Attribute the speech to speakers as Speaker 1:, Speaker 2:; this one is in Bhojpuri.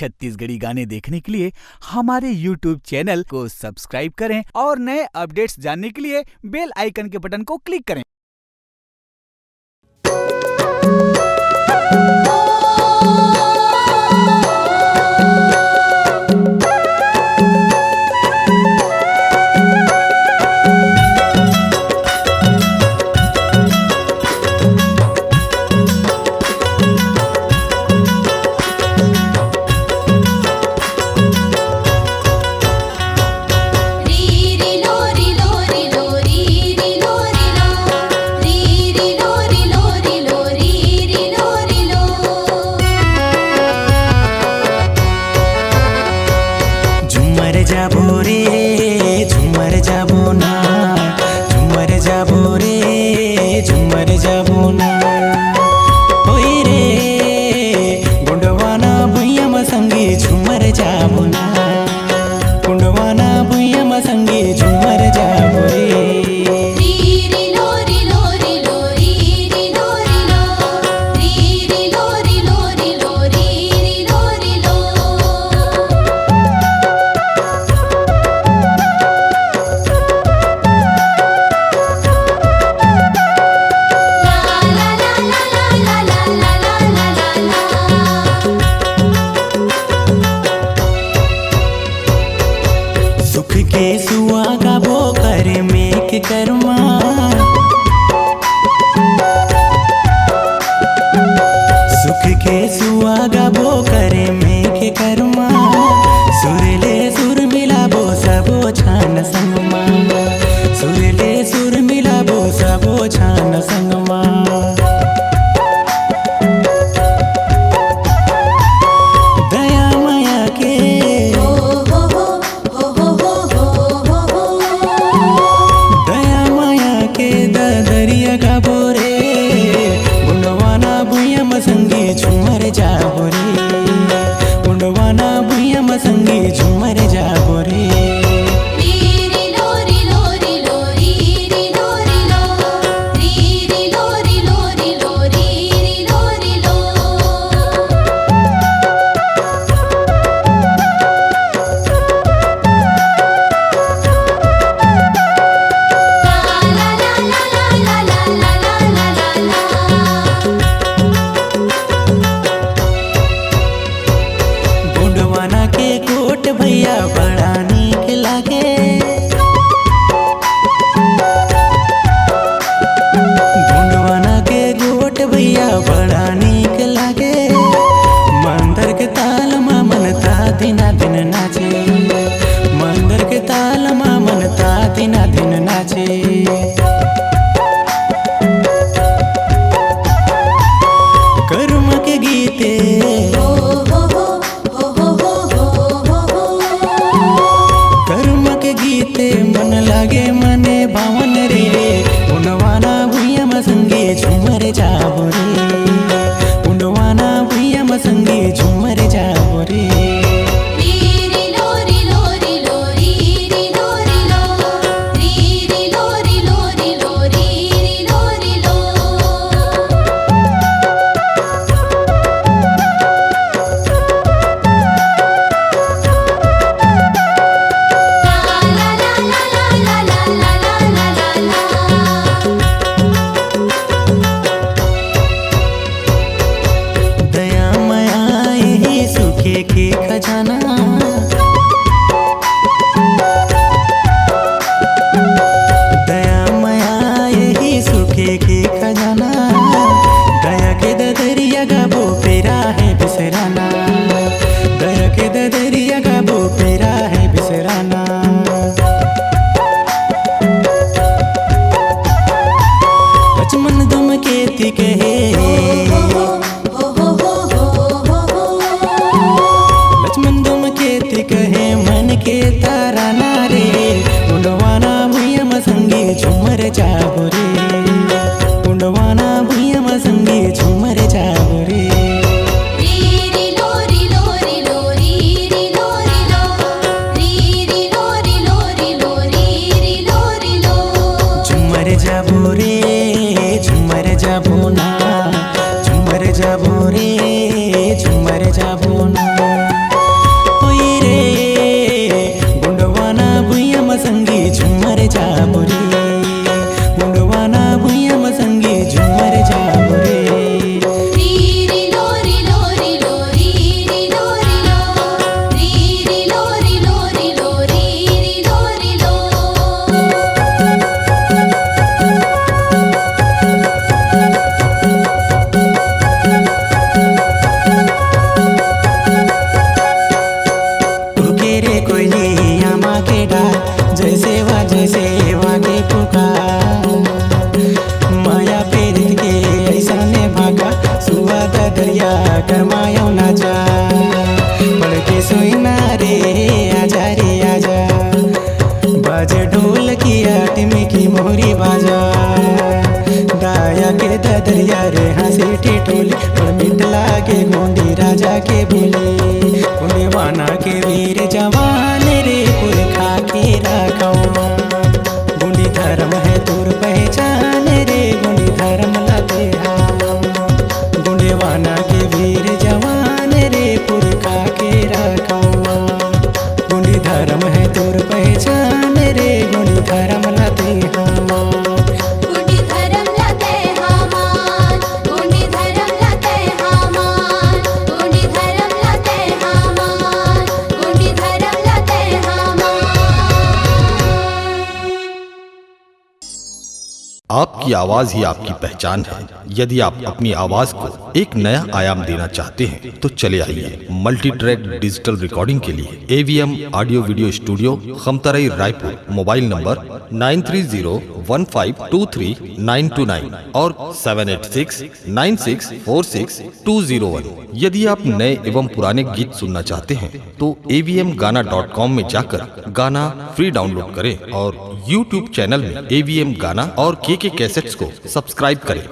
Speaker 1: छत्तीसगढ़ी गाने देखने के लिए हमारे YouTube चैनल को सब्सक्राइब करें और नए अपडेट्स जानने के लिए बेल आइकन के बटन को क्लिक करें।
Speaker 2: जाबो रे झुमर जाबो ना, झुमर जाबो रे झुमर जाबो ना, होई रे गुंडवाना भुइया म संगे झुमर जाबो ना, गुंडवाना भुइया म संगे झुमर जाबो रे। सुख के सुहागा बो करे में के कर्मा, सुख के सुहागा बो करे में के कर्मा, सुरले सुर मिलाबो सबो छान संगमा, सुरले सुर मिलाबो सबो छान संगमा। दया माया के दरिया गाबो रे, गुंडवाना भुइया म संगे झुमर जाबो रे, गुंडवाना भुइया म संगे झुमर जाबो रे। गुंडवाना के कोट भैया बड़ा नीक लागे, गुंडवाना के कोट भैया बड़ा नीक लागे, मंदिर के ताल मा मनता दिना दिन नाचे, मंदिर के ताल मा मनता दिना दिन नाचे। कर्म के गीते गीते मन लागे मने भावन रे, गुंडवाना भुइया म संगे झुमर जाबो रे, गुंडवाना भुइया म संगे झुमर जाबो रे। दया माया यही सुखे के खजाना, दया माया यही सुखे के खजाना, दया के दरिया गाबो पेरा है बिसराना, दया के दरिया गाबो पेरा है बिसराना। लक्ष्मण धूमकेतु कहे, लक्ष्मण धूमकेतु सोइना रे आजा रे आजा, बाजे ढोल की आटिमी की मोहरी बाजा, दाया के ददरिया रे हंसी ठिठोली, और मिट लागे गोंडी राजा के बोली, गोंडी वाना के वीर जवान रे पुरखा के रखो, गोंडी धर्म है तोर पहचान रे, गोंडी धर्म लाते गोंडी वाना के वीर जवान रे पुरखा के रखो, गोंडी धर्म है तोर पहचान रे, गोंडी धर्म लाते
Speaker 3: आपकी आवाज ही आपकी पहचान है। यदि आप अपनी आवाज को एक नया आयाम देना चाहते हैं तो चले आइए मल्टी ट्रैक डिजिटल रिकॉर्डिंग के लिए AVM audio video studio, Khamtarai, Raipur. Mobile number 9301523929 और 7869646201। यदि आप नए एवं पुराने गीत सुनना चाहते हैं तो avmgana.com में जाकर गाना फ्री डाउनलोड करें और YouTube चैनल में AVM गाना और KK कैसेट्स को सब्सक्राइब करें।